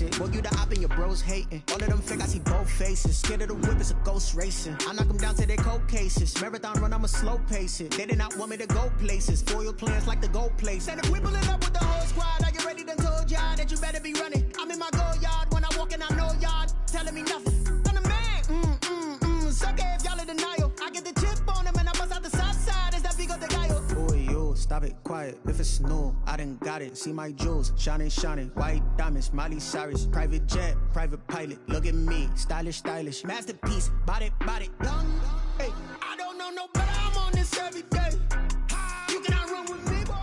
racing. Boy, you the op and your bros hating. All of them fake, I see both faces. Scared of the whip, it's a ghost racing. I knock them down to their cold cases. Marathon run, I'ma slow pace it. They did not want me to go places. Foil plans like the gold place. And if we pulling up with the whole squad, are you ready? Done told y'all that you better be running. I'm in my go yard when I walk in, I know y'all telling me nothing. I'm the man. Sucker if y'all in denial. I get the chip on them and I bust out the south side. Is that Vigo de Gallo? Boy, yo, stop it, quiet. If it's new, I done got it. See my jewels, shining, white diamonds, Miley Cyrus, private jet, private pilot. Look at me, stylish, masterpiece, body, young. Hey, I don't know no better. I'm on this every day. You cannot run with me, boy.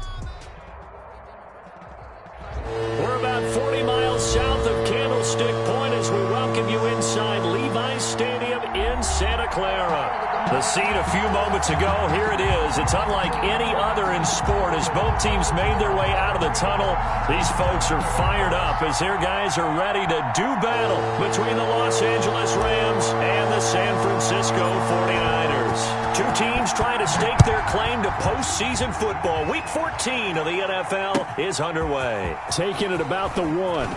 We're about 40 miles south of Candlestick Point as we welcome you inside Levi's Stadium in Santa Clara. The scene a few moments ago, here it is. It's unlike any other in sport as both teams made their way out of the tunnel. These folks are fired up as their guys are ready to do battle between the Los Angeles Rams and the San Francisco 49ers. Two teams trying to stake their claim to postseason football. Week 14 of the NFL is underway. Taking it about the 1.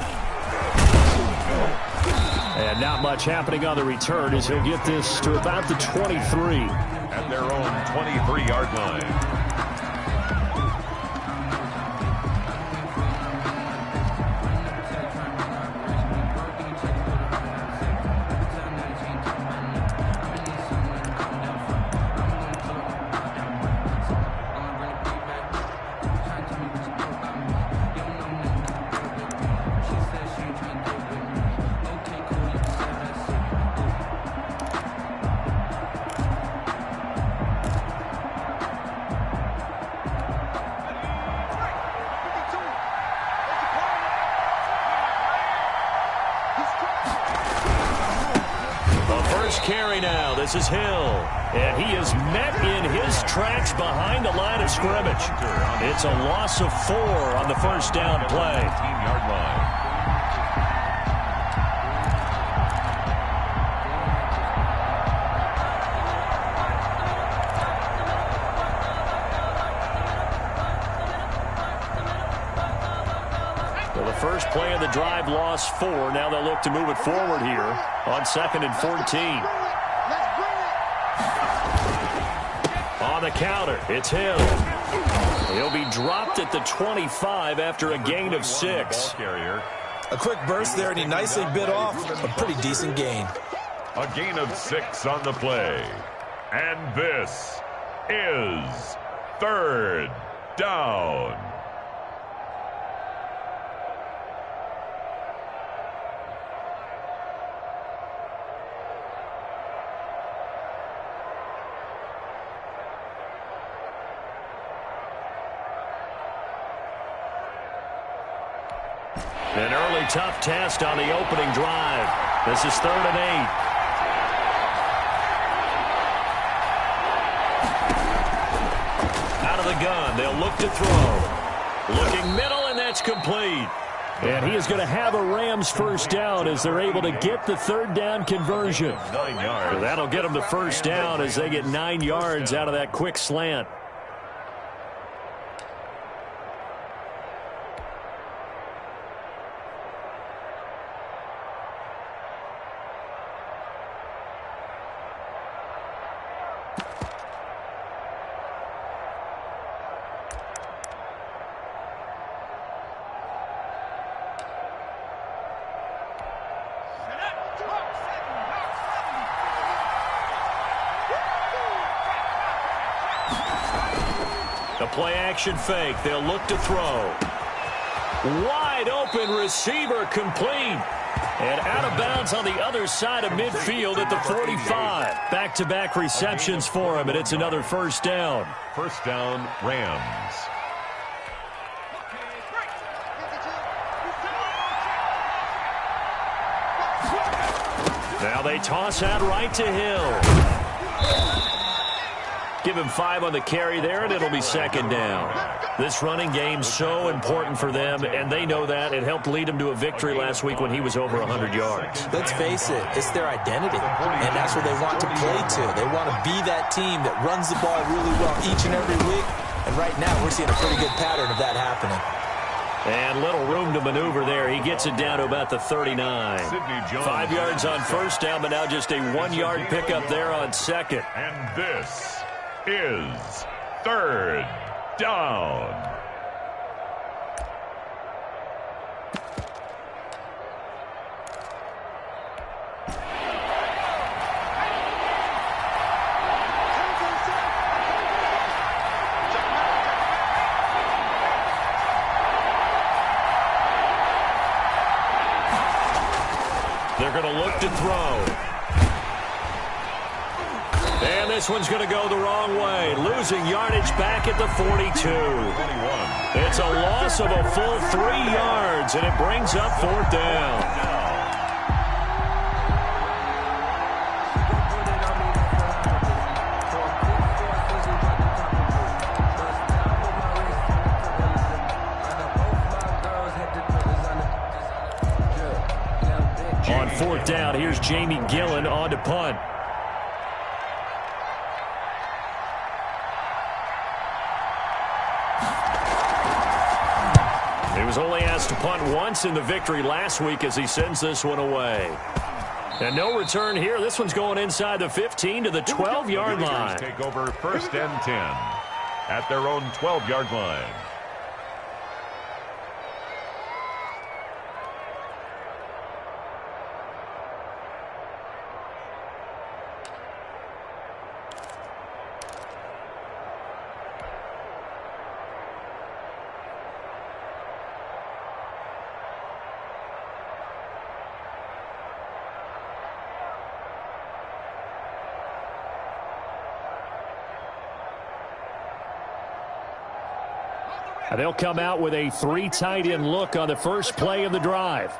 And not much happening on the return as he'll get this to about the 23. At their own 23-yard line. Carry now. This is Hill. And he is met in his tracks behind the line of scrimmage. It's a loss of 4 on the first down play. 15-yard line. Well, the first play of the drive lost 4. Now they'll look to move it forward here on 2nd and 14. On the counter, it's Hill. He'll be dropped at the 25 after a gain of 6. A quick burst there, and he nicely bit off a pretty decent gain. A gain of 6 on the play. And this is 3rd down. An early tough test on the opening drive. This is 3rd and 8. Out of the gun, they'll look to throw. Looking middle, and that's complete. And he is going to have a Rams first down as they're able to get the 3rd down conversion. 9 yards. So that'll get them the first down as they get 9 yards out of that quick slant. The play-action fake. They'll look to throw. Wide open receiver complete. And out of bounds on the other side of midfield at the 45. Back-to-back receptions for him, and it's another first down. First down, Rams. Now they toss out right to Hill. Give him 5 on the carry there, and it'll be 2nd down. This running game's so important for them, and they know that. It helped lead them to a victory last week when he was over 100 yards. Let's face it, it's their identity, and that's what they want to play to. They want to be that team that runs the ball really well each and every week, and right now we're seeing a pretty good pattern of that happening. And little room to maneuver there. He gets it down to about the 39. 5 yards on first down, but now just a 1-yard pickup there on second. And this is third down. They're going to look to throw. And this one's going to go the wrong way. Losing yardage back at the 42. It's a loss of a full 3 yards, and it brings up fourth down. On fourth down, here's Jamie Gillen on to punt. He was only asked to punt once in the victory last week as he sends this one away. And no return here. This one's going inside the 15 to the 12-yard line. Take over first and 10 at their own 12-yard line. They'll come out with a 3 tight end look on the first play of the drive.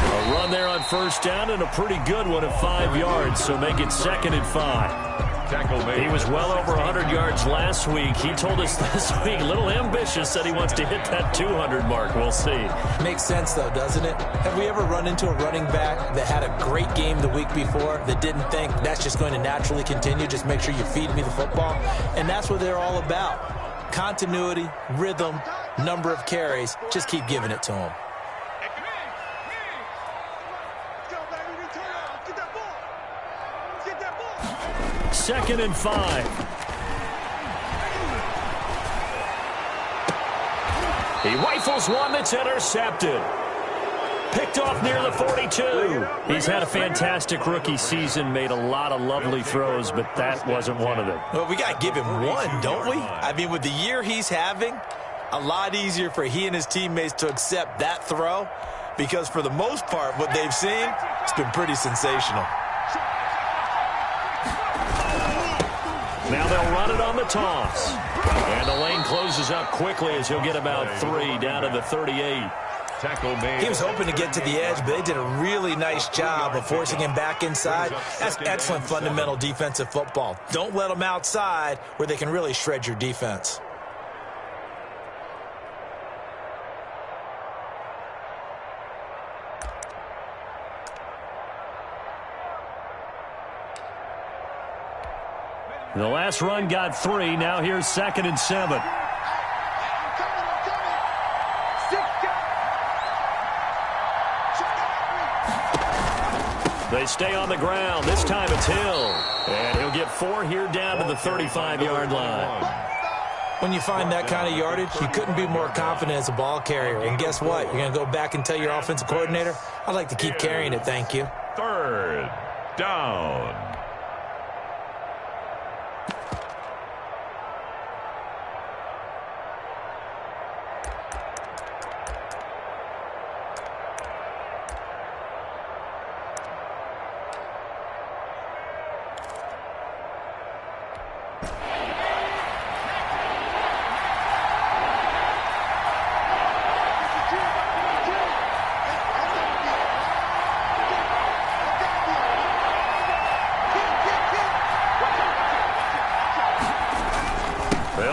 A run there on first down and a pretty good one at 5 yards, so make it 2nd and 5. He was well over 100 yards last week. He told us this week, a little ambitious, said he wants to hit that 200 mark. We'll see. Makes sense, though, doesn't it? Have we ever run into a running back that had a great game the week before that didn't think that's just going to naturally continue? Just make sure you feed me the football. And that's what they're all about. Continuity, rhythm, number of carries. Just keep giving it to them. Second and 5. He rifles one that's intercepted. Picked off near the 42. He's had a fantastic rookie season, made a lot of lovely throws, but that wasn't one of them. Well, we got to give him one, don't we? I mean, with the year he's having, a lot easier for he and his teammates to accept that throw because for the most part, what they've seen, it's been pretty sensational. Now they'll run it on the toss. And the lane closes up quickly as he'll get about 3 down to the 38. He was hoping to get to the edge, but they did a really nice job of forcing him back inside. That's excellent fundamental defensive football. Don't let them outside where they can really shred your defense. The last run got 3. Now here's 2nd and 7. They stay on the ground. This time it's Hill. And he'll get 4 here down to the 35-yard line. When you find that kind of yardage, you couldn't be more confident as a ball carrier. And guess what? You're going to go back and tell your offensive coordinator, I'd like to keep carrying it, thank you. Third down.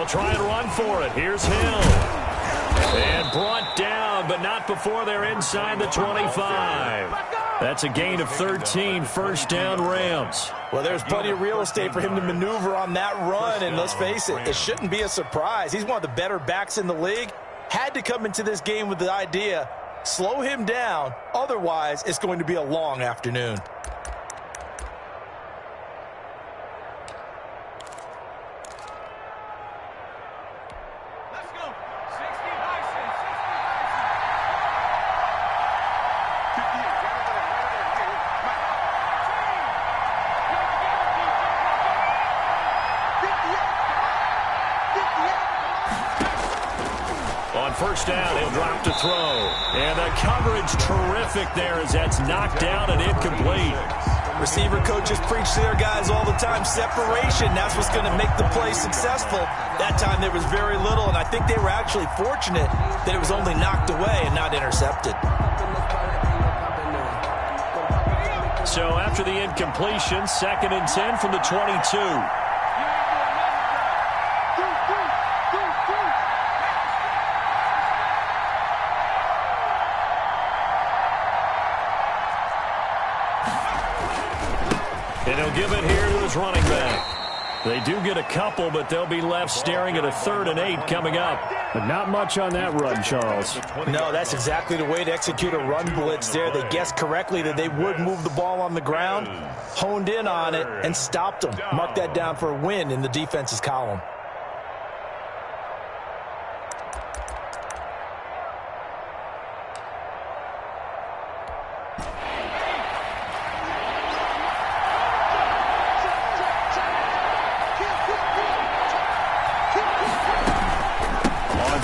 try and run for it. Here's Hill. And brought down, but not before they're inside the 25. That's a gain of 13, first down Rams. Well, there's plenty of real estate for him to maneuver on that run, and let's face it, it shouldn't be a surprise. He's one of the better backs in the league. Had to come into this game with the idea, slow him down, otherwise it's going to be a long afternoon. First down, he'll drop to throw. And the coverage terrific there as that's knocked down and incomplete. Receiver coaches preach to their guys all the time. Separation, that's what's going to make the play successful. That time there was very little, and I think they were actually fortunate that it was only knocked away and not intercepted. So after the incompletion, 2nd and 10 from the 22. And he'll give it here to his running back. They do get a couple, but they'll be left staring at a 3rd and 8 coming up. But not much on that run, Charles. No, that's exactly the way to execute a run blitz there. They guessed correctly that they would move the ball on the ground, honed in on it, and stopped them. Mark that down for a win in the defense's column.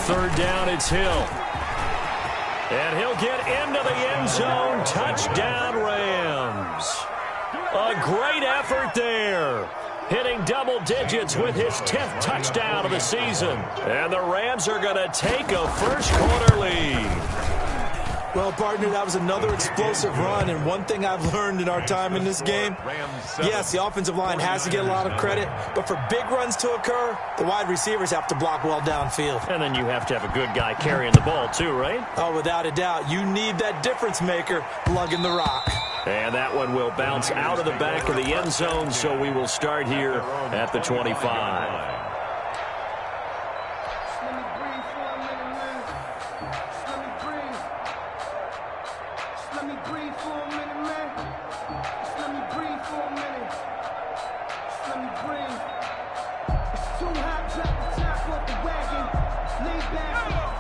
Third down, it's Hill. And he'll get into the end zone. Touchdown, Rams. A great effort there. Hitting double digits with his 10th touchdown of the season. And the Rams are going to take a first-quarter lead. Well, partner, that was another explosive run, and one thing I've learned in our time in this game, yes, the offensive line has to get a lot of credit, but for big runs to occur, the wide receivers have to block well downfield. And then you have to have a good guy carrying the ball too, right? Oh, without a doubt. You need that difference maker lugging the rock. And that one will bounce out of the back of the end zone, so we will start here at the 25.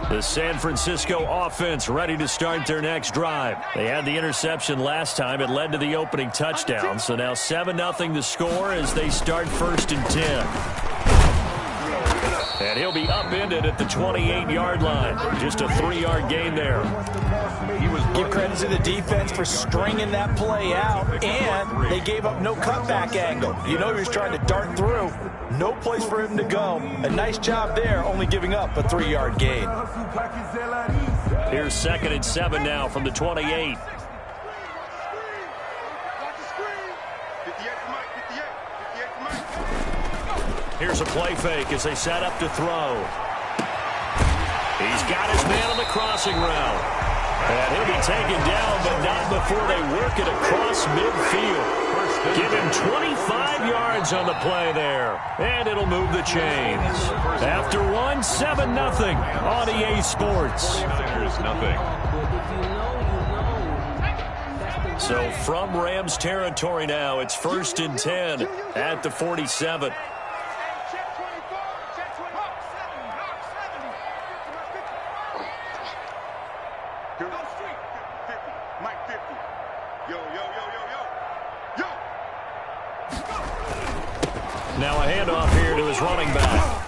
The San Francisco offense ready to start their next drive. They had the interception last time. It led to the opening touchdown. So now 7-0 the score as they start 1st and 10. And he'll be upended at the 28-yard line. Just a 3-yard gain there. Give credit to the defense for stringing that play out, and they gave up no cutback angle. You know he was trying to dart through. No place for him to go. A nice job there, only giving up a 3-yard gain. Here's 2nd and 7 now from the 28. Here's a play fake as they set up to throw. He's got his man on the crossing route. And he'll be taken down, but not before they work it across midfield. Give him 25 yards on the play there. And it'll move the chains. After one, 7-0 on EA Sports. So from Rams territory now, it's 1st and 10 at the 47. Now a handoff here to his running back.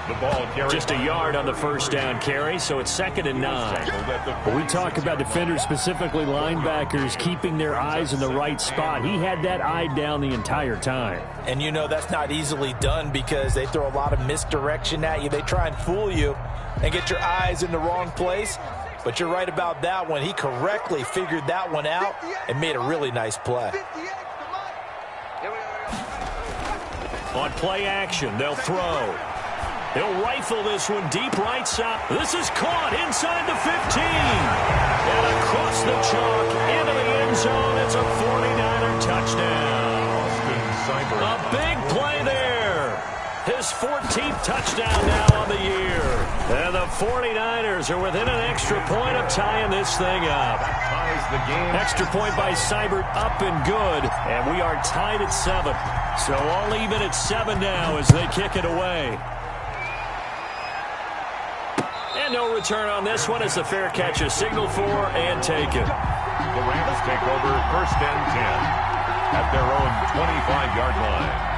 The ball carried. Just a yard on the first down carry, so it's 2nd and 9. When we talk about defenders, specifically linebackers, keeping their eyes in the right spot. He had that eye down the entire time. And you know that's not easily done because they throw a lot of misdirection at you. They try and fool you and get your eyes in the wrong place. But you're right about that one. He correctly figured that one out and made a really nice play. On play action, they'll throw. He'll rifle this one deep right side. This is caught inside the 15. And across the chalk into the end zone. It's a 49er touchdown. A big play there. His 14th touchdown now on the year. And the 49ers are within an extra point of tying this thing up. Ties the game. Extra point by Seibert up and good. And we are tied at 7. So all even at 7 now as they kick it away. And no return on this one as the fair catch is signaled for and taken. The Rams take over 1st and 10 at their own 25-yard line.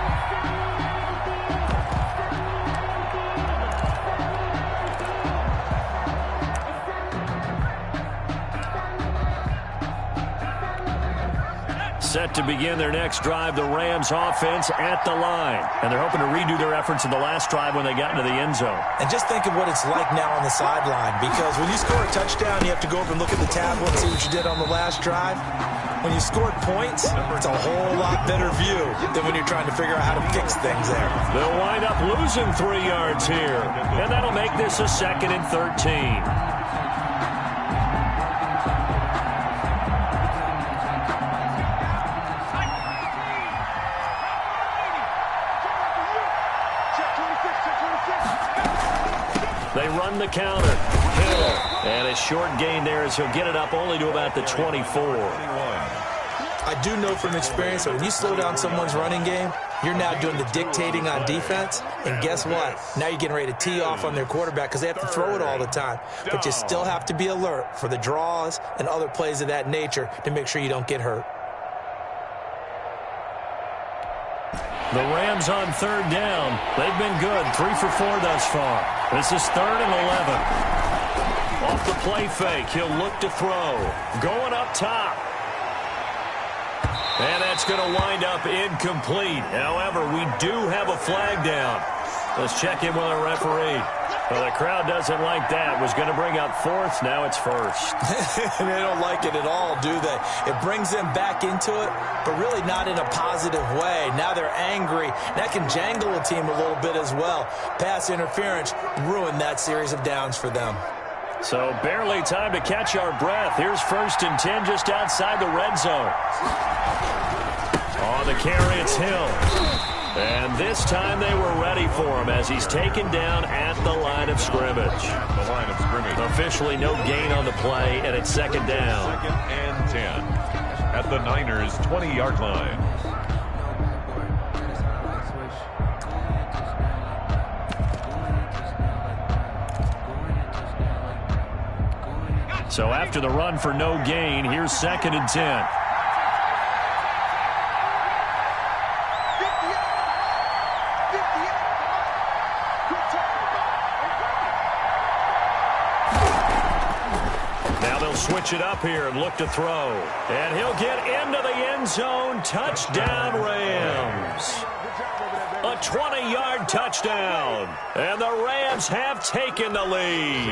Set to begin their next drive, the Rams offense at the line. And they're hoping to redo their efforts in the last drive when they got into the end zone. And just think of what it's like now on the sideline, because when you score a touchdown, you have to go over and look at the tablet and see what you did on the last drive. When you scored points, it's a whole lot better view than when you're trying to figure out how to fix things there. They'll wind up losing 3 yards here. And that'll make this a 2nd and 13. They run the counter. Hill. And a short gain there as he'll get it up only to about the 24. I do know from experience that when you slow down someone's running game, you're now doing the dictating on defense. And guess what? Now you're getting ready to tee off on their quarterback because they have to throw it all the time. But you still have to be alert for the draws and other plays of that nature to make sure you don't get hurt. The Rams on 3rd down. They've been good. 3 for 4 thus far. This is 3rd and 11. Off the play fake. He'll look to throw. Going up top. And that's going to wind up incomplete. However, we do have a flag down. Let's check in with our referee. Well, the crowd doesn't like that. Was going to bring up 4th. Now it's 1st. They don't like it at all, do they? It brings them back into it, but really not in a positive way. Now they're angry. That can jangle a team a little bit as well. Pass interference ruined that series of downs for them. So barely time to catch our breath. Here's 1st and 10 just outside the red zone. On the carry, it's Hill. And this time they were ready for him as he's taken down at the line of scrimmage. The line of scrimmage. Officially no gain on the play, and it's 2nd down. 2nd and 10 at the Niners' 20-yard line. So after the run for no gain, here's 2nd and 10. Switch it up here and look to throw. And he'll get into the end zone. Touchdown, Rams. A 20-yard touchdown. And the Rams have taken the lead.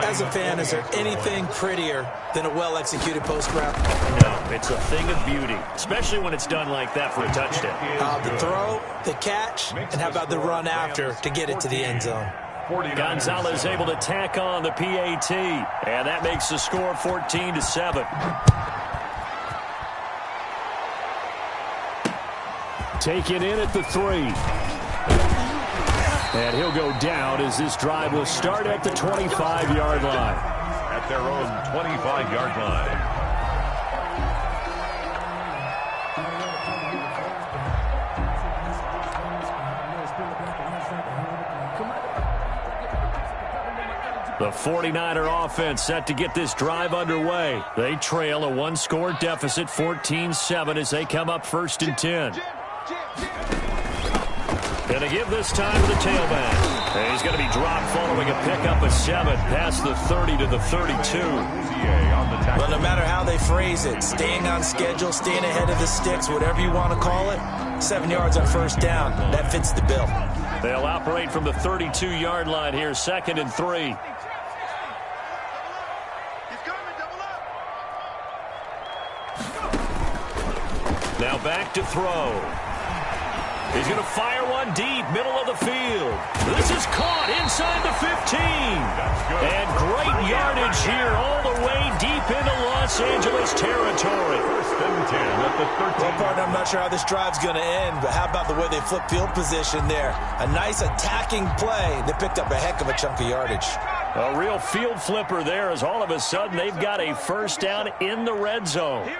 As a fan, is there anything prettier than a well-executed post route? No, it's a thing of beauty, especially when it's done like that for a touchdown. The throw, the catch, and how about the run after to get it to the end zone? Gonzalez able to tack on the PAT, and that makes the score 14-7. Taken in at the 3. And he'll go down as this drive will start at the 25-yard line. At their own 25-yard line. The 49er offense set to get this drive underway. They trail a 1-score deficit, 14-7, as they come up 1st and 10. Going to give this time to the tailback. And he's going to be dropped following a pickup of 7 past the 30 to the 32. Well, no matter how they phrase it, staying on schedule, staying ahead of the sticks, whatever you want to call it, 7 yards on 1st down, that fits the bill. They'll operate from the 32-yard line here, 2nd and 3. Now back to throw. He's going to fire one deep, middle of the field. This is caught inside the 15. And great yardage here all the way deep into Los Angeles territory. First and 10 at the 13. Well, partner, I'm not sure how this drive's going to end, but how about the way they flip field position there? A nice attacking play. They picked up a heck of a chunk of yardage. A real field flipper there as all of a sudden they've got a first down in the red zone.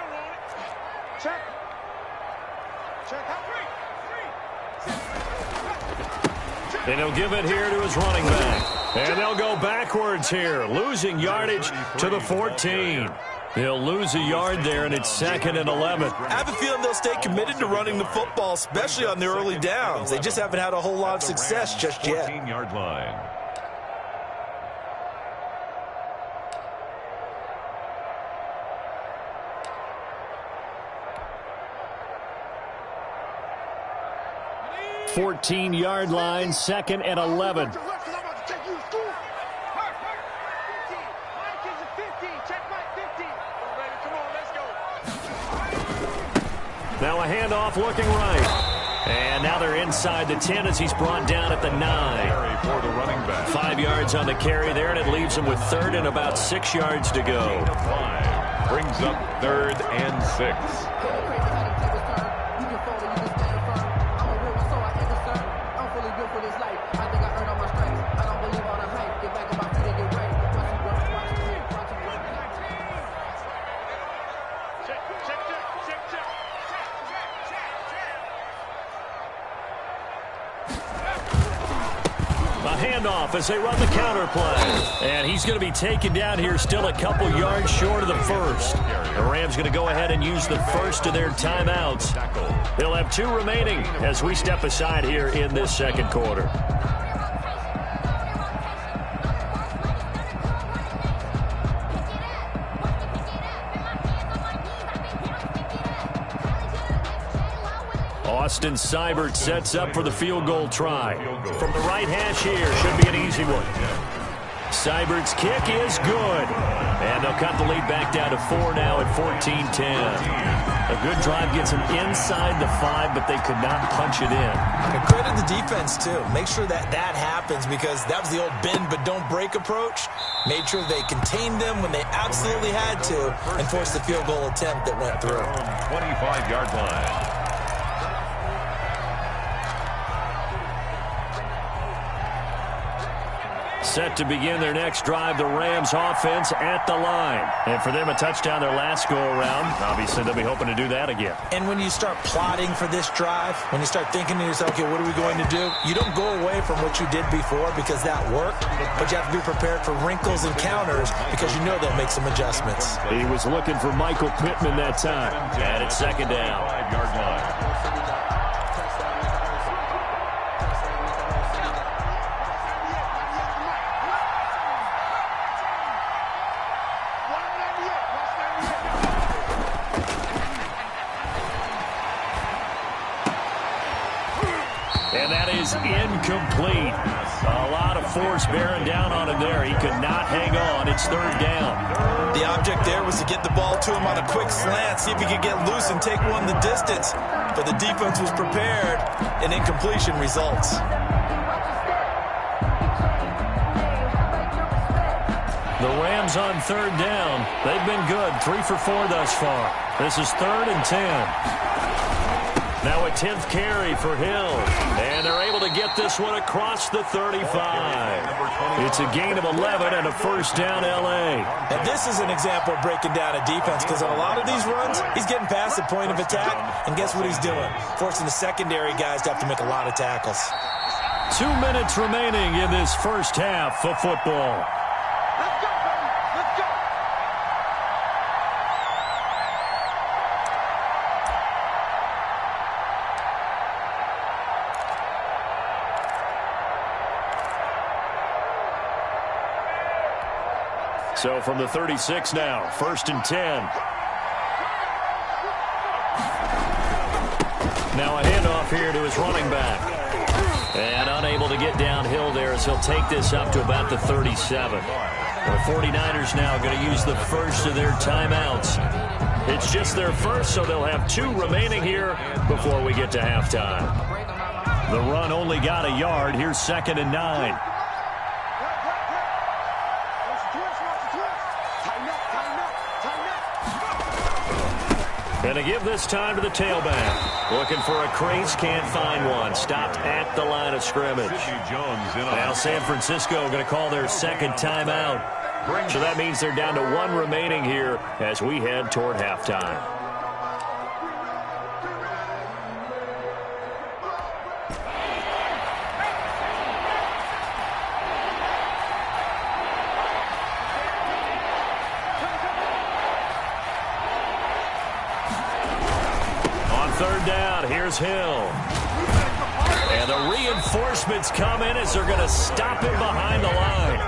And he'll give it here to his running back. And they'll go backwards here, losing yardage to the 14. They'll lose a yard there, and it's 2nd and 11. I have a feeling they'll stay committed to running the football, especially on the early downs. They just haven't had a whole lot of success just yet. 14-yard line. Fourteen-yard line, 2nd and 11. Now a handoff looking right. And now they're inside the 10 as he's brought down at the 9. For the running back. 5 yards on the carry there, and it leaves him with 3rd and about 6 yards to go. 5 brings up 3rd and 6. Handoff as they run the counter play. And he's going to be taken down here still a couple yards short of the first. The Rams going to go ahead and use the first of their timeouts. They'll have 2 remaining as we step aside here in this second quarter. Austin Seibert sets up for the field goal try. From the right hash here, should be an easy one. Seibert's kick is good. And they'll cut the lead back down to 4 now at 14-10. A good drive gets them inside the 5, but they could not punch it in. And credit the defense, too. Make sure that happens because that was the old bend but don't break approach. Made sure they contained them when they absolutely had to and forced the field goal attempt that went through. 25-yard line. Set to begin their next drive, the Rams offense at the line. And for them, a touchdown their last go-around. Obviously, they'll be hoping to do that again. And when you start plotting for this drive, when you start thinking to yourself, okay, what are we going to do? You don't go away from what you did before because that worked, but you have to be prepared for wrinkles and counters because you know they'll make some adjustments. He was looking for Michael Pittman that time. And it's 2nd down. 5-yard line. And that is incomplete. A lot of force bearing down on him there. He could not hang on. It's 3rd down. The object there was to get the ball to him on a quick slant, see if he could get loose and take one the distance. But the defense was prepared, and incompletion results. The Rams on 3rd down. They've been good. 3 for 4 thus far. This is 3rd and 10. Now a 10th carry for Hill. And they're able to get this one across the 35. It's a gain of 11 and a first down L.A. And this is an example of breaking down a defense because on a lot of these runs, he's getting past the point of attack. And guess what he's doing? Forcing the secondary guys to have to make a lot of tackles. 2 minutes remaining in this first half of football. So from the 36 now, 1st and 10. Now a handoff here to his running back. And unable to get downhill there as he'll take this up to about the 37. The 49ers now going to use the first of their timeouts. It's just their first, so they'll have 2 remaining here before we get to halftime. The run only got a yard. Here's 2nd and 9. Going to give this time to the tailback. Looking for a crease, can't find one. Stopped at the line of scrimmage. Now San Francisco going to call their 2nd timeout. So that means they're down to 1 remaining here as we head toward halftime. Third down, here's Hill. And the reinforcements come in as they're going to stop him behind the line.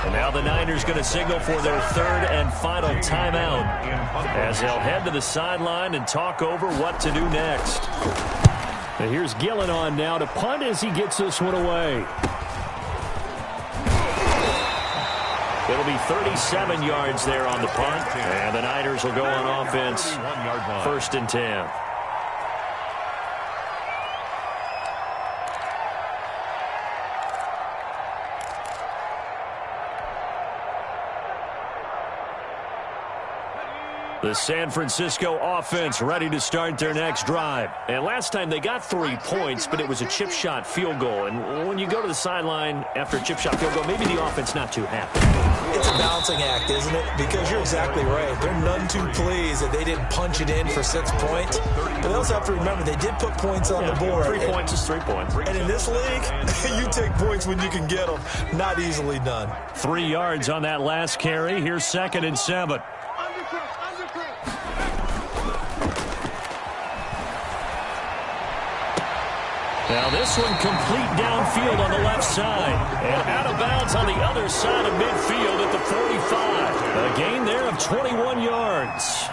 And now the Niners going to signal for their 3rd and final timeout as they'll head to the sideline and talk over what to do next. And here's Gillen on now to punt as he gets this one away. It'll be 37 yards there on the punt. And the Niners will go on offense. 1st and 10. The San Francisco offense ready to start their next drive. And last time they got 3 points, but it was a chip shot field goal. And when you go to the sideline after a chip shot field goal, maybe the offense not too happy. It's a balancing act, isn't it? Because you're exactly right. They're none too pleased that they didn't punch it in for 6 points. But they also have to remember they did put points on the board. 3 points is 3 points. And in this league, you take points when you can get them. Not easily done. 3 yards on that last carry. Here's 2nd and 7. Now this one complete downfield on the left side. And out of bounds on the other side of midfield at the 45. A gain there of 21 yards.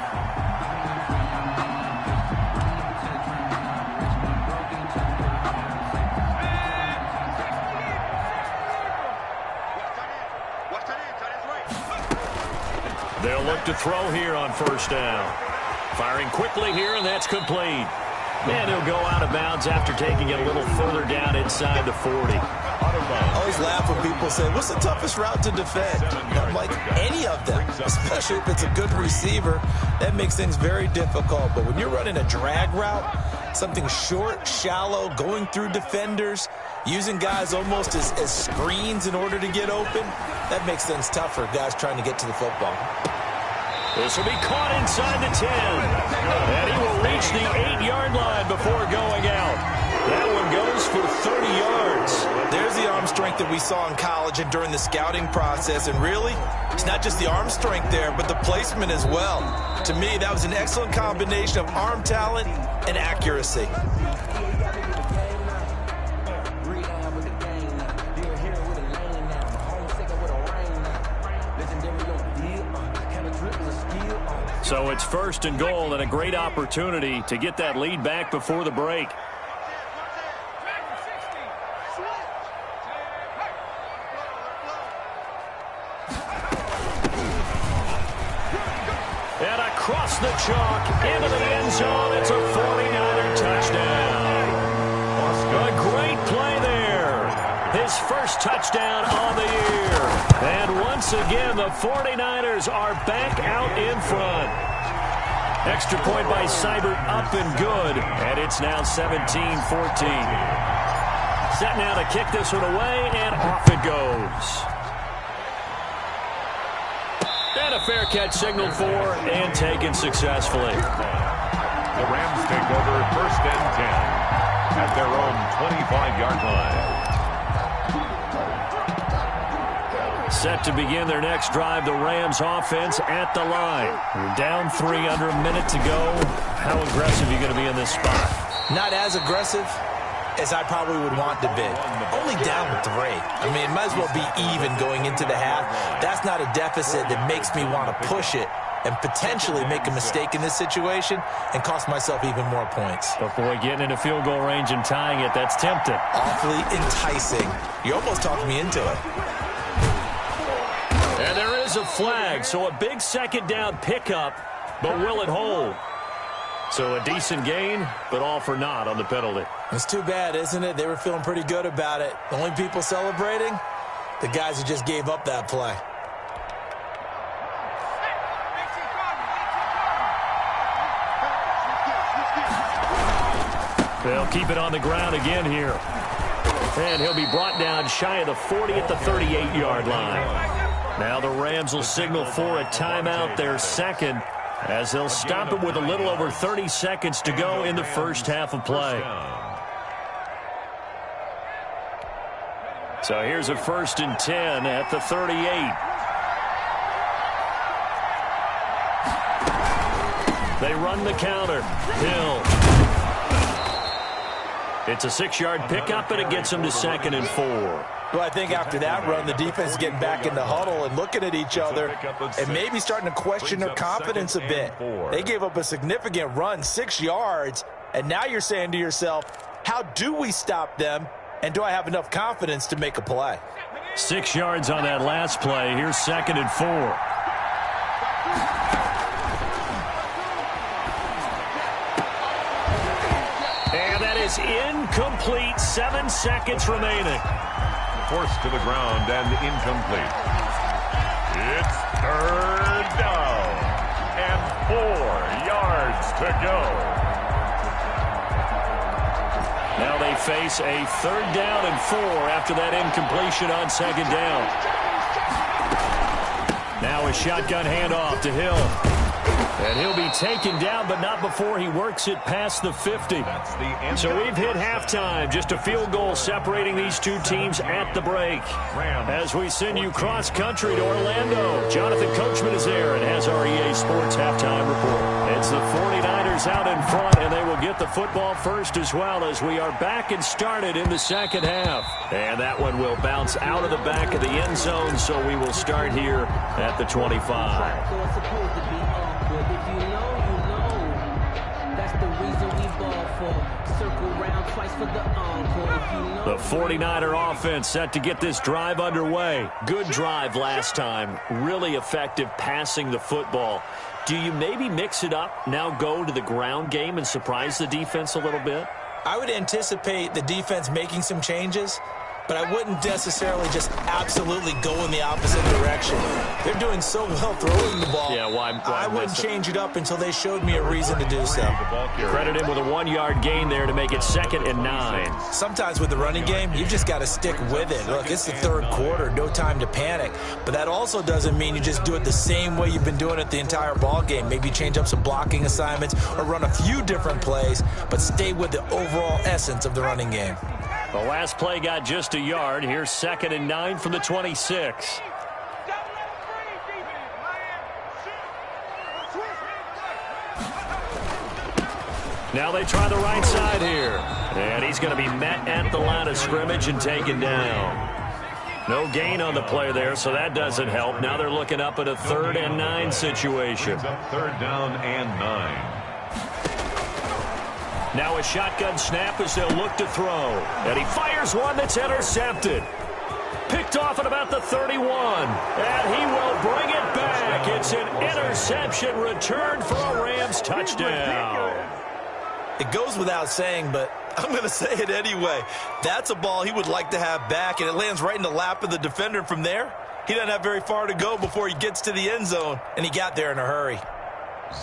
They'll look to throw here on 1st down. Firing quickly here, and that's complete. And he'll go out of bounds after taking it a little further down inside the 40. I always laugh when people say, what's the toughest route to defend? I'm like, any of them, especially if it's a good receiver. That makes things very difficult. But when you're running a drag route, something short, shallow, going through defenders, using guys almost as screens in order to get open, that makes things tough for guys trying to get to the football. This will be caught inside the 10. And he will reach the 8-yard line before going out. That one goes for 30 yards. There's the arm strength that we saw in college and during the scouting process. And really, it's not just the arm strength there, but the placement as well. To me, that was an excellent combination of arm talent and accuracy. So it's 1st and goal and a great opportunity to get that lead back before the break. And across the chalk into the end zone. It's a 49er touchdown. A great play there. His first touchdown on the year. And once again, the 49ers are back out in front. Extra point by Seibert up and good. And it's now 17-14. Set now to kick this one away, and off it goes. And a fair catch signaled for and taken successfully. The Rams take over 1st and 10 at their own 25-yard line. Set to begin their next drive, the Rams offense at the line. You're down 3 under a minute to go. How aggressive are you going to be in this spot? Not as aggressive as I probably would want to be. Only down 3. I mean, it might as well be even going into the half. That's not a deficit that makes me want to push it and potentially make a mistake in this situation and cost myself even more points. But boy, getting into field goal range and tying it, that's tempting. Awfully enticing. You almost talked me into it. And there is a flag, so a big 2nd down pickup, but will it hold? So a decent gain, but all for naught on the penalty. It's too bad, isn't it? They were feeling pretty good about it. The only people celebrating, the guys who just gave up that play. They'll keep it on the ground again here. And he'll be brought down shy of the 40 at the 38-yard line. Now the Rams will signal for a timeout, their second, as they'll stop it with a little over 30 seconds to go in the first half of play. So here's a 1st and 10 at the 38. They run the counter. Hill. It's a 6-yard pickup, and it gets them to 2nd and 4. Well, I think after that run, the defense is getting back in the huddle and looking at each other and maybe starting to question their confidence a bit. They gave up a significant run, 6 yards, and now you're saying to yourself, how do we stop them, and do I have enough confidence to make a play? 6 yards on that last play. Here's 2nd and 4. Incomplete. 7 seconds remaining. Forced to the ground and incomplete. It's 3rd down and 4 yards to go. Now they face a 3rd down and 4 after that incompletion on 2nd down. Now a shotgun handoff to Hill. And he'll be taken down, but not before he works it past the 50. So we've hit halftime. Just a field goal separating these two teams at the break. As we send you cross-country to Orlando, Jonathan Coachman is there and has our EA Sports halftime report. It's the 49ers out in front, and they will get the football first as well as we are back and started in the second half. And that one will bounce out of the back of the end zone, so we will start here at the 25. The 49er offense set to get this drive underway. Good drive last time. Really effective passing the football. Do you maybe mix it up, now go to the ground game and surprise the defense a little bit? I would anticipate the defense making some changes, but I wouldn't necessarily just absolutely go in the opposite direction. They're doing so well throwing the ball. Yeah, why I wouldn't change it up until they showed me a reason to do so. Credit him with a 1-yard gain there to make it 2nd and 9. Sometimes with the running game, you've just got to stick with it. Look, it's the 3rd quarter, no time to panic. But that also doesn't mean you just do it the same way you've been doing it the entire ball game. Maybe change up some blocking assignments or run a few different plays, but stay with the overall essence of the running game. The last play got just a yard. Here's 2nd and 9 from the 26. Now they try the right side here. And he's going to be met at the line of scrimmage and taken down. No gain on the play there, so that doesn't help. Now they're looking up at a 3rd and 9 situation. 3rd down and 9. Now a shotgun snap as they'll look to throw. And he fires one that's intercepted. Picked off at about the 31. And he will bring it back. It's an interception return for a Rams touchdown. It goes without saying, but I'm going to say it anyway. That's a ball he would like to have back, and it lands right in the lap of the defender from there. He doesn't have very far to go before he gets to the end zone, and he got there in a hurry.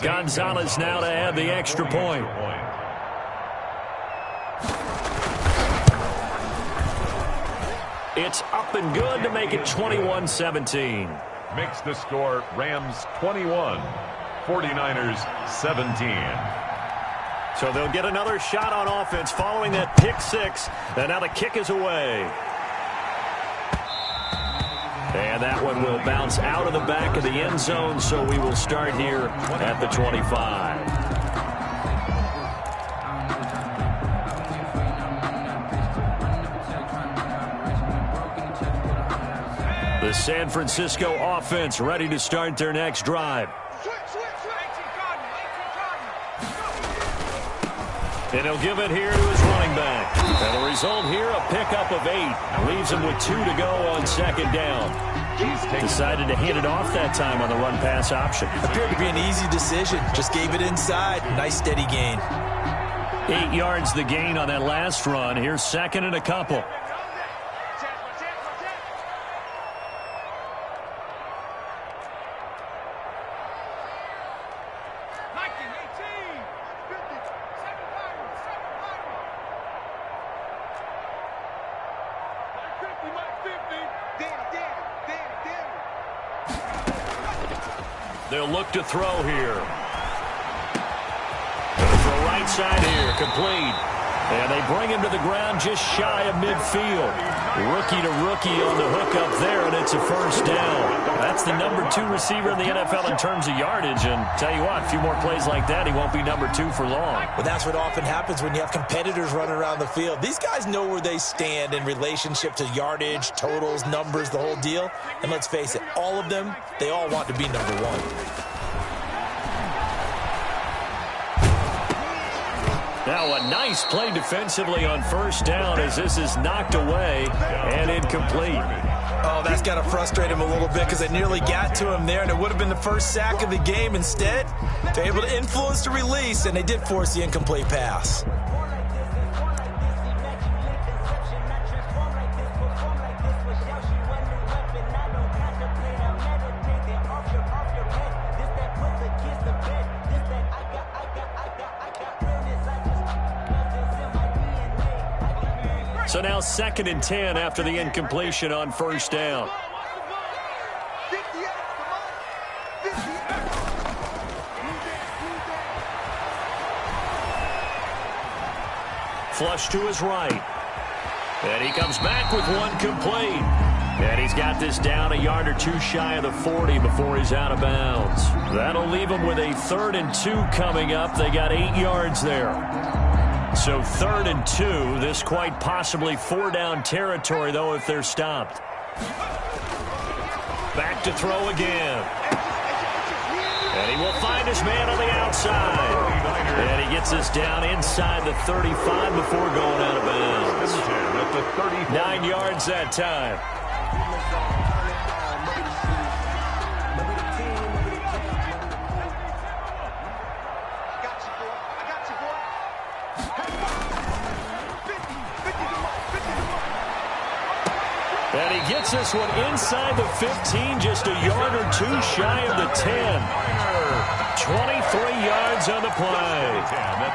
Gonzalez now to add the extra point. It's up and good to make it 21-17. Makes the score Rams 21, 49ers 17. So they'll get another shot on offense following that pick 6. And now the kick is away. And that one will bounce out of the back of the end zone, so we will start here at the 25. The San Francisco offense ready to start their next drive. And he'll give it here to his running back. And the result here, a pickup of 8. Leaves him with 2 to go on 2nd down. Decided to hand it off that time on the run-pass option. Appeared to be an easy decision. Just gave it inside. Nice steady gain. 8 yards the gain on that last run. Here's second and a couple. They'll look to throw here. Gonna throw right side here, complete. And they bring him to the ground just shy of midfield. Rookie to rookie on the hook up there, and it's a first down. That's the number 2 receiver in the NFL in terms of yardage. And tell you what, a few more plays like that, he won't be number 2 for long. Well, that's what often happens when you have competitors running around the field. These guys know where they stand in relationship to yardage, totals, numbers, the whole deal. And let's face it, all of them, they all want to be number 1. Now a nice play defensively on first down as this is knocked away and incomplete. Oh, that's got to frustrate him a little bit because they nearly got to him there, and it would have been the first sack of the game. Instead, they're able to influence the release, and they did force the incomplete pass. So now 2nd and 10 after the incompletion on first down. Flush to his right. And he comes back with one complete. And he's got this down a yard or 2 shy of the 40 before he's out of bounds. That'll leave him with a 3rd and 2 coming up. They got 8 yards there. So 3rd and 2, this quite possibly 4-down territory, though, if they're stopped. Back to throw again. And he will find his man on the outside. And he gets us down inside the 35 before going out of bounds. 9 yards that time. And he gets this one inside the 15, just a yard or 2 shy of the 10. 23 yards on the play.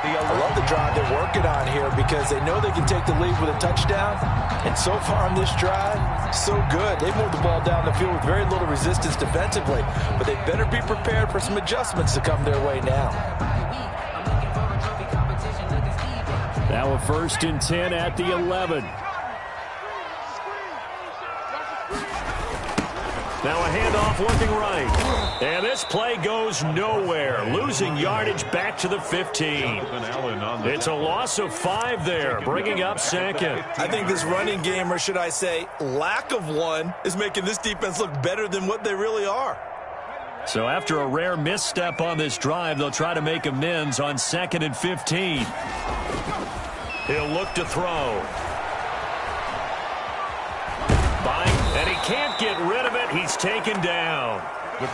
I love the drive they're working on here because they know they can take the lead with a touchdown. And so far on this drive, so good. They moved the ball down the field with very little resistance defensively. But they better be prepared for some adjustments to come their way now. Now a 1st and 10 at the 11. Now a handoff looking right. And this play goes nowhere. Losing yardage back to the 15. It's a loss of 5 there, bringing up 2nd. I think this running game, or should I say lack of one, is making this defense look better than what they really are. So after a rare misstep on this drive, they'll try to make amends on 2nd and 15. He'll look to throw. And he can't get rid of it. He's taken down.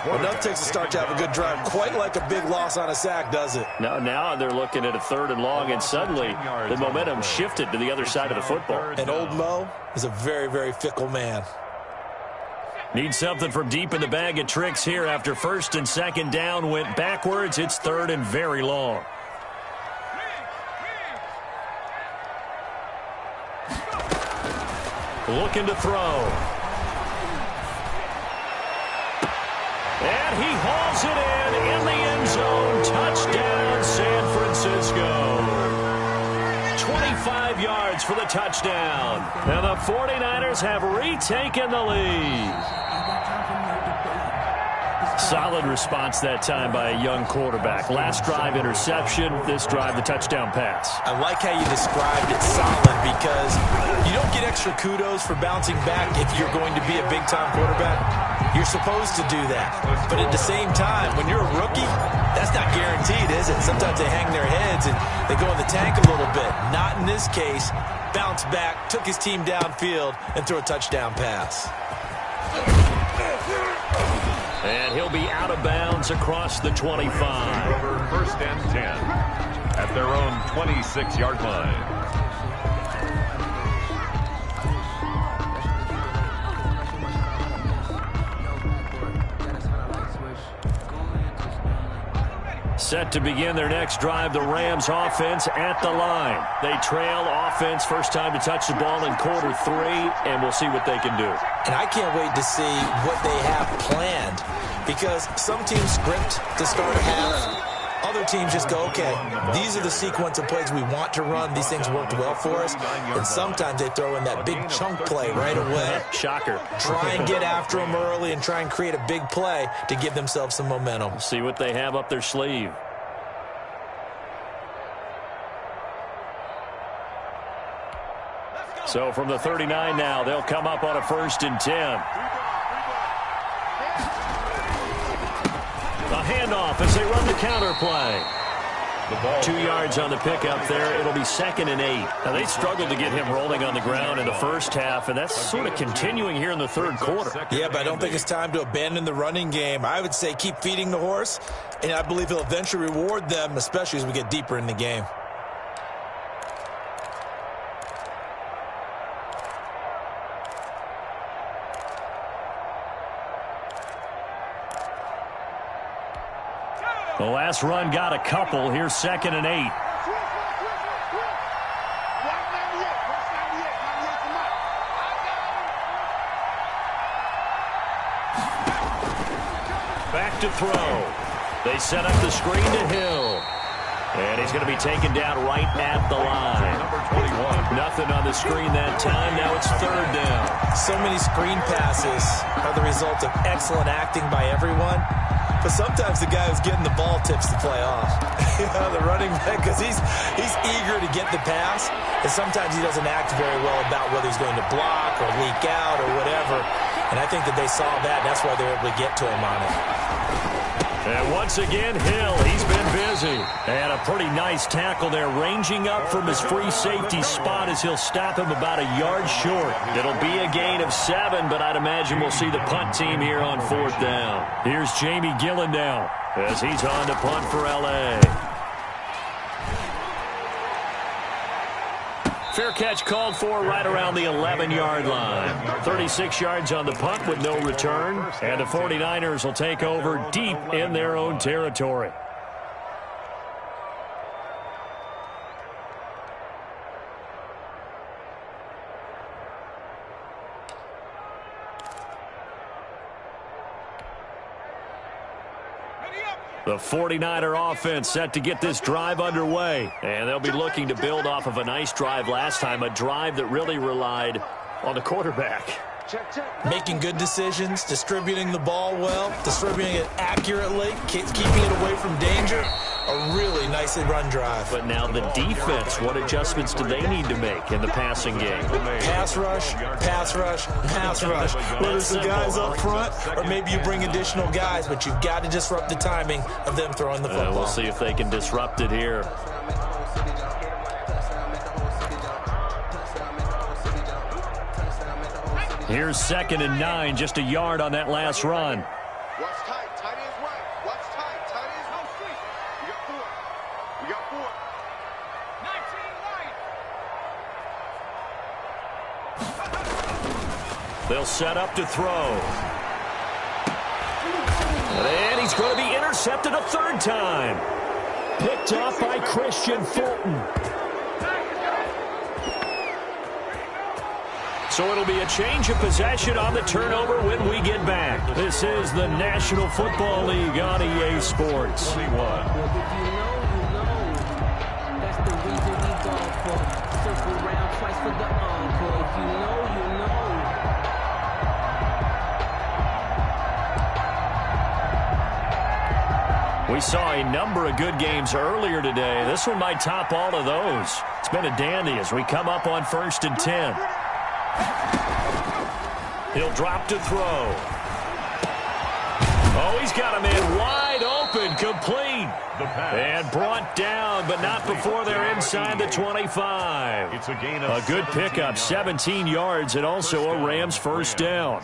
Well, enough takes a start to have a good drive. Quite like a big loss on a sack, does it? Now they're looking at a 3rd and long, and suddenly the momentum shifted to the other side of the football. And old Mo is a very, very fickle man. Need something from deep in the bag of tricks here after 1st and 2nd down went backwards. It's 3rd and very long. Looking to throw. And he hauls it in the end zone. Touchdown, San Francisco. 25 yards for the touchdown. And the 49ers have retaken the lead. Solid response that time by a young quarterback. Last drive, interception. This drive, the touchdown pass. I like how you described it, solid, because you don't get extra kudos for bouncing back if you're going to be a big-time quarterback. You're supposed to do that. But at the same time, when you're a rookie, that's not guaranteed, is it? Sometimes they hang their heads and they go in the tank a little bit. Not in this case. Bounced back, took his team downfield, and threw a touchdown pass. And he'll be out of bounds across the 25. Over 1st and 10. at their own 26-yard line. Set to begin their next drive, the Rams offense at the line. They trail offense, first time to touch the ball in quarter 3, and we'll see what they can do. And I can't wait to see what they have planned, because some teams script to start a half. Other teams just go, okay, these are the sequence of plays we want to run. These things worked well for us. And sometimes they throw in that big chunk play right away. Shocker. Try and get after them early and try and create a big play to give themselves some momentum. See what they have up their sleeve. So from the 39 now, they'll come up on a 1st and 10. A handoff as they run the counter play. 2 yards on the pickup there. It'll be 2nd and 8. Now, they struggled to get him rolling on the ground in the first half, and that's sort of continuing here in the 3rd quarter. Yeah, but I don't think it's time to abandon the running game. I would say keep feeding the horse, and I believe he'll eventually reward them, especially as we get deeper in the game. The last run got a couple. Here's 2nd and 8. Back to throw. They set up the screen to Hill. And he's going to be taken down right at the line. Number 21. Nothing on the screen that time. Now it's 3rd down. So many screen passes are the result of excellent acting by everyone. But sometimes the guy who's getting the ball tips the play off. The running back, because he's eager to get the pass, and sometimes he doesn't act very well about whether he's going to block or leak out or whatever. And I think that they saw that, and that's why they were able to get to him on it. And once again, Hill, he's been busy. And a pretty nice tackle there, ranging up from his free safety spot as he'll stop him about a yard short. It'll be a gain of 7, but I'd imagine we'll see the punt team here on 4th down. Here's Jamie Gillen now as he's on to punt for L.A. Fair catch called for right around the 11-yard line. 36 yards on the punt with no return. And the 49ers will take over deep in their own territory. The 49er offense set to get this drive underway. And they'll be looking to build off of a nice drive last time, a drive that really relied on the quarterback. Making good decisions, distributing the ball well, distributing it accurately, keeping it away from danger. A really nicely run drive. But now the defense, what adjustments do they need to make in the passing game? Pass rush, pass rush, pass rush. Whether it's the guys up front or maybe you bring additional guys, but you've got to disrupt the timing of them throwing the football. We'll see if they can disrupt it here. Here's 2nd and 9, just a yard on that last run. What's tight? Tight ends right. What's tight? Tight ends no street. We got 4. We got 4. 19 right. They'll set up to throw. And he's going to be intercepted a 3rd time. Picked off by Christian Fulton. So it'll be a change of possession on the turnover when we get back. This is the National Football League on EA Sports. 21. That's the reason we go for. Circle round twice for the encore. If you know, you know. We saw a number of good games earlier today. This one might top all of those. It's been a dandy as we come up on 1st and 10. He'll drop to throw. Oh, he's got a man wide open, complete. And brought down, but not before they're inside the 25. It's a gain of a good pickup, 17 yards, and also a Rams 1st down.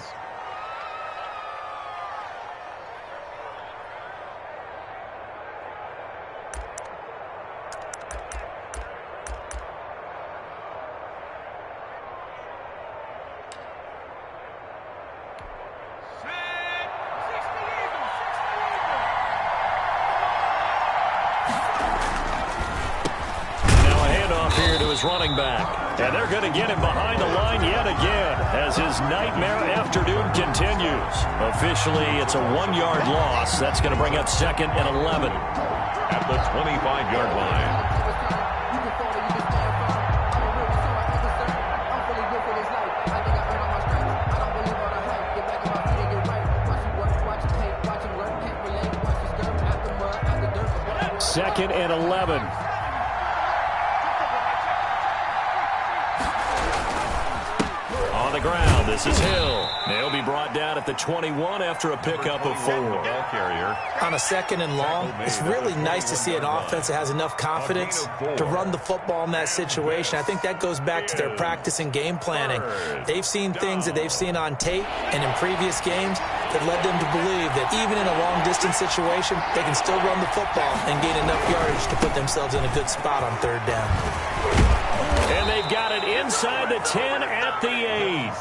Bengals running back. And they're going to get him behind the line yet again as his nightmare afternoon continues. Officially, it's a 1-yard loss. That's going to bring up 2nd and 11. At the 25-yard line. Second and 11. On the ground, this is Hill. He'll be brought down at the 21 after a pickup of 4. On a 2nd and long, it's really nice to see an offense that has enough confidence to run the football in that situation. I think that goes back to their practice and game planning. They've seen things that they've seen on tape and in previous games that led them to believe that even in a long-distance situation, they can still run the football and gain enough yardage to put themselves in a good spot on 3rd down. And they've got it inside the 10 at the 8.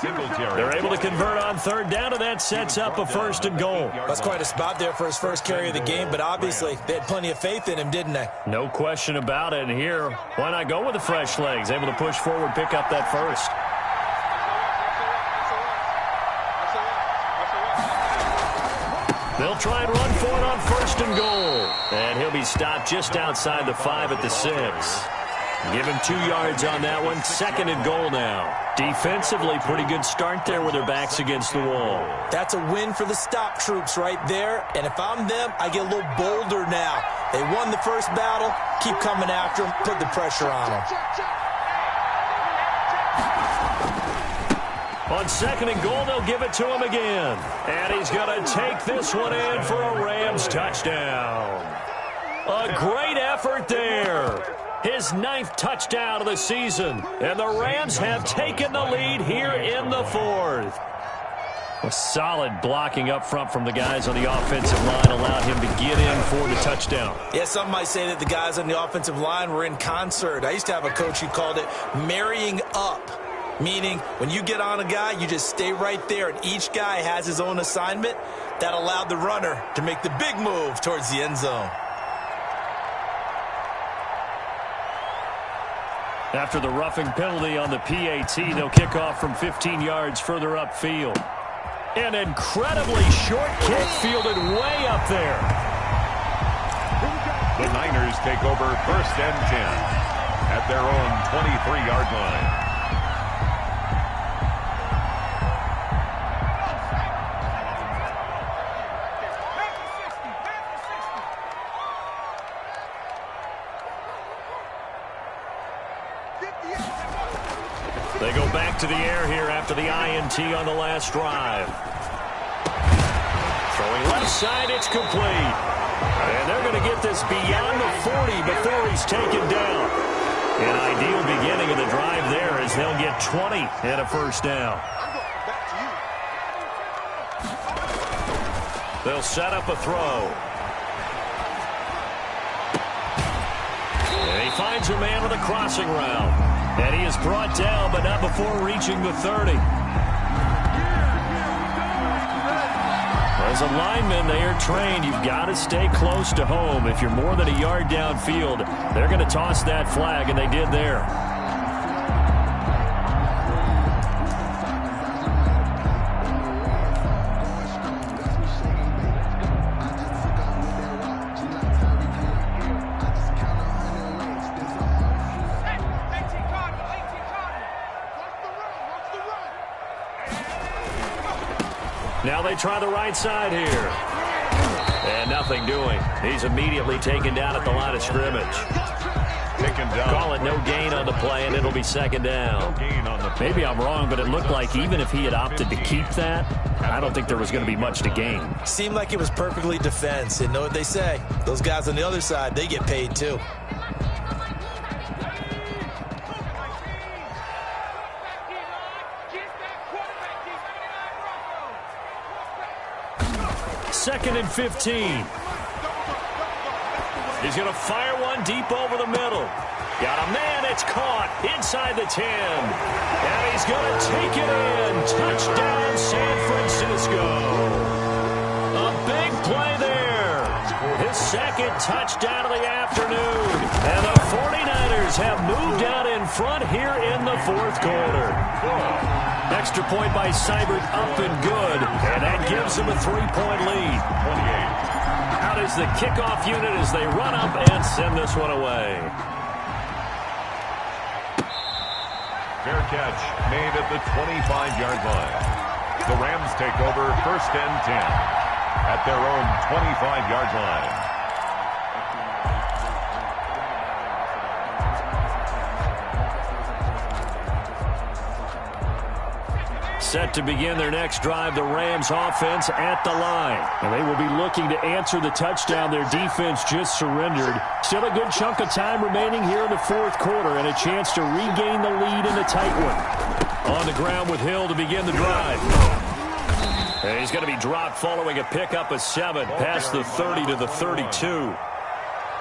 They're able to convert on 3rd down, and that sets up a 1st and goal. That's quite a spot there for his first carry of the game, but obviously they had plenty of faith in him, didn't they? No question about it. And here, why not go with the fresh legs? Able to push forward, pick up that 1st. They'll try and run for it on 1st and goal. And he'll be stopped just outside the 5 at the 6. Give him 2 yards on that one. 2nd and goal now. Defensively, pretty good start there with their backs against the wall. That's a win for the stop troops right there. And if I'm them, I get a little bolder now. They won the first battle. Keep coming after them. Put the pressure on them. On 2nd and goal, they'll give it to him again. And he's going to take this one in for a Rams touchdown. A great effort there. His 9th touchdown of the season. And the Rams have taken the lead here in the 4th. A solid blocking up front from the guys on the offensive line allowed him to get in for the touchdown. Yeah, some might say that the guys on the offensive line were in concert. I used to have a coach who called it marrying up. Meaning, when you get on a guy, you just stay right there, and each guy has his own assignment. That allowed the runner to make the big move towards the end zone. After the roughing penalty on the PAT, they'll kick off from 15 yards further upfield. An incredibly short kick fielded way up there. The Niners take over 1st and 10 at their own 23-yard line. They go back to the air here after the INT on the last drive. Throwing left side, it's complete. And they're going to get this beyond the 40 before he's taken down. An ideal beginning of the drive there as they'll get 20 and a 1st down. They'll set up a throw. And he finds a man with a crossing route. And he is brought down, but not before reaching the 30. As a lineman, they are trained. You've got to stay close to home. If you're more than a yard downfield, they're going to toss that flag, and they did there. Now they try the right side here. And nothing doing. He's immediately taken down at the line of scrimmage. Taken down. Call it no gain on the play, and it'll be 2nd down. Maybe I'm wrong, but it looked like even if he had opted to keep that, I don't think there was going to be much to gain. Seemed like it was perfectly defense. And know what they say? Those guys on the other side, they get paid too. Second and 15. He's going to fire one deep over the middle. Got a man, it's caught inside the 10. And he's going to take it in. Touchdown, San Francisco. A big play there. His 2nd touchdown of the afternoon. And the 49ers Niners have moved out in front here in the fourth quarter. Extra point by Seibert up and good, and that gives them a 3-point lead. 28. Out is the kickoff unit as they run up and send this one away. Fair catch made at the 25-yard line. The Rams take over 1st and 10 at their own 25-yard line. Set to begin their next drive, the Rams offense at the line. And they will be looking to answer the touchdown their defense just surrendered. Still a good chunk of time remaining here in the fourth quarter and a chance to regain the lead in a tight one. On the ground with Hill to begin the drive. And he's going to be dropped following a pickup of 7 past the 30 to the 32.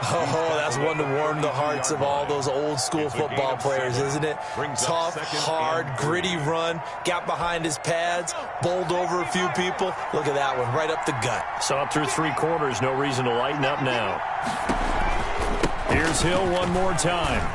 Oh, that's one to warm the hearts of all those old-school football players, isn't it? Tough, hard, gritty run, got behind his pads, bowled over a few people. Look at that one, right up the gut. Saw it through 3 quarters, no reason to lighten up now. Here's Hill one more time.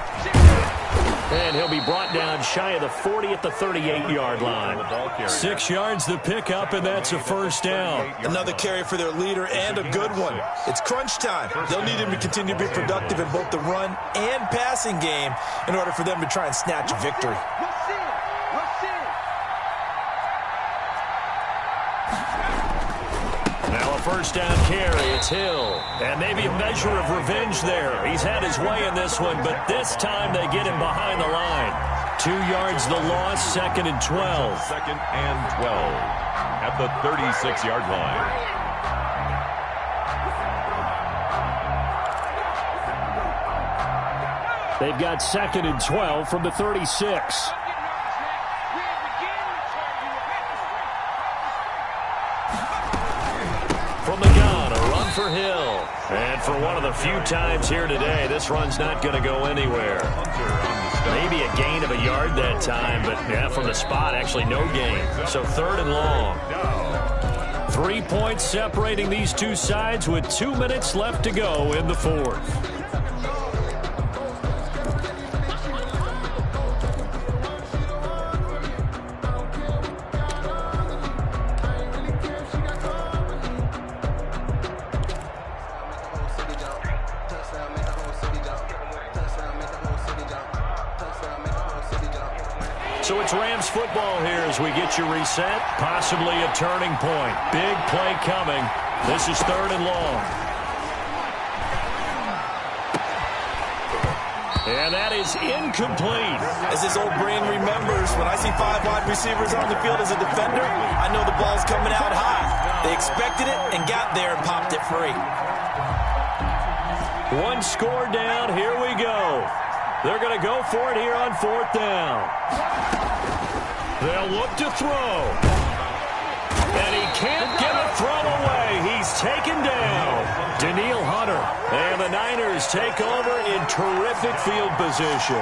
And he'll be brought down shy of the 40 at the 38-yard line. 6 yards the pickup, and that's a first down. Another carry for their leader, and a good one. It's crunch time. They'll need him to continue to be productive in both the run and passing game in order for them to try and snatch a victory. Now a first down carry. It's Hill. And maybe a measure of revenge there. He's had his way in this one, but this time they get him behind the line. 2 yards the loss, 2nd and 12. 2nd and 12 at the 36-yard line. They've got 2nd and 12 from the 36. From the gun, a run for Hill. And for one of the few times here today, this run's not going to go anywhere. Maybe a gain of a yard that time, but yeah, from the spot, actually no gain. So 3rd and long. 3 points separating these two sides with 2 minutes left to go in the fourth. So it's Rams football here as we get you reset. Possibly a turning point. Big play coming. This is 3rd and long. And that is incomplete. As his old brain remembers, when I see 5 wide receivers on the field as a defender, I know the ball's coming out high. They expected it and got there and popped it free. 1 score down. Here we go. They're going to go for it here on 4th down. They'll look to throw. And he can't get a throw away. He's taken down. Danielle Hunter. And the Niners take over in terrific field position.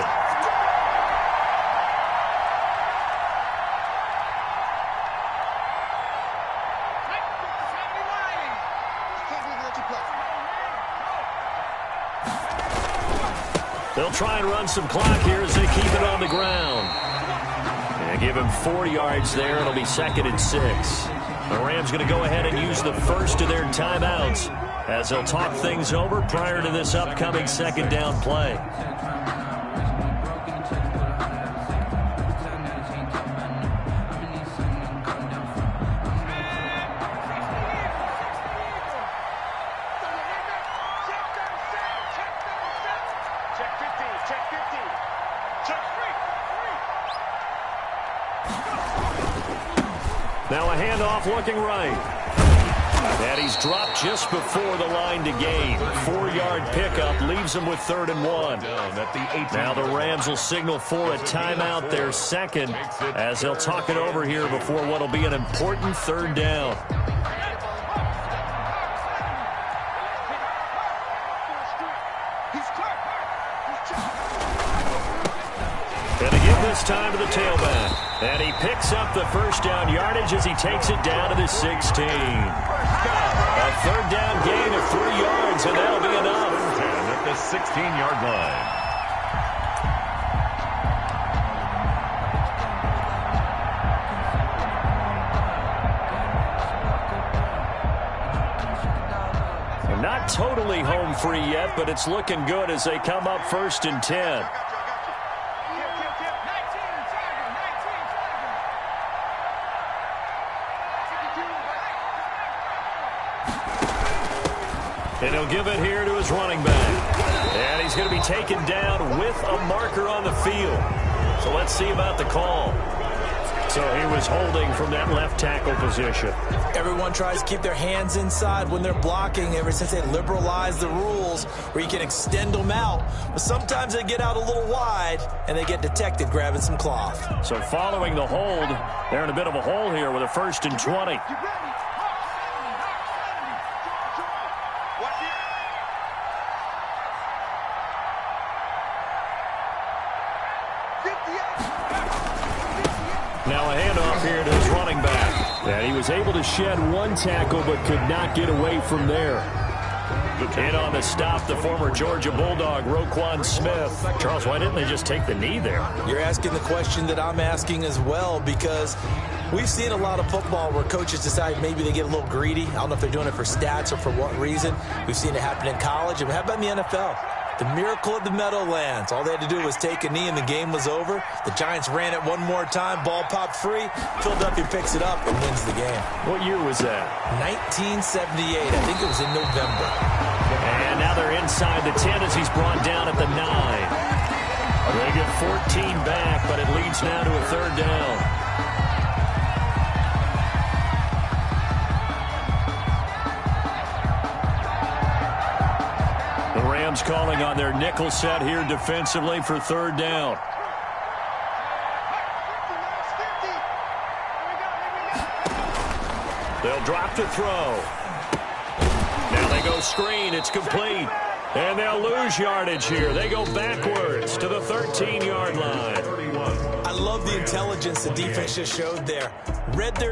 They'll try and run some clock here as they keep it on the ground. And give him 4 yards there. It'll be 2nd and 6. The Rams going to go ahead and use the first of their timeouts as they'll talk things over prior to this upcoming 2nd down play. Now a handoff looking right. And he's dropped just before the line to gain. 4-yard pickup leaves him with 3rd and 1. Now the Rams will signal for a timeout, their second, as they'll talk it over here before what will be an important 3rd down. And to give this time to the tailback. And he picks up the first down yardage as he takes it down to the 16. A 3rd down gain of 3 yards, and that'll be enough. At the 16-yard line. Not totally home free yet, but it's looking good as they come up 1st and 10. And he'll give it here to his running back. And he's going to be taken down with a marker on the field. So let's see about the call. So he was holding from that left tackle position. Everyone tries to keep their hands inside when they're blocking ever since they liberalized the rules where you can extend them out. But sometimes they get out a little wide and they get detected grabbing some cloth. So following the hold, they're in a bit of a hole here with a 1st and 20. Now a handoff here to his running back. And he was able to shed one tackle but could not get away from there. In on the stop, the former Georgia Bulldog, Roquan Smith. Charles, why didn't they just take the knee there? You're asking the question that I'm asking as well, because we've seen a lot of football where coaches decide maybe they get a little greedy. I don't know if they're doing it for stats or for what reason. We've seen it happen in college. And how about in the NFL? The miracle of the Meadowlands. All they had to do was take a knee and the game was over. The Giants ran it one more time. Ball popped free. Philadelphia picks it up and wins the game. What year was that? 1978. I think it was in November. And now they're inside the 10 as he's brought down at the 9. They get 14 back, but it leads now to a 3rd down. Calling on their nickel set here defensively for 3rd down. They'll drop to throw. Now they go screen. It's complete. And they'll lose yardage here. They go backwards to the 13-yard line. I love the intelligence the defense just showed there. Read their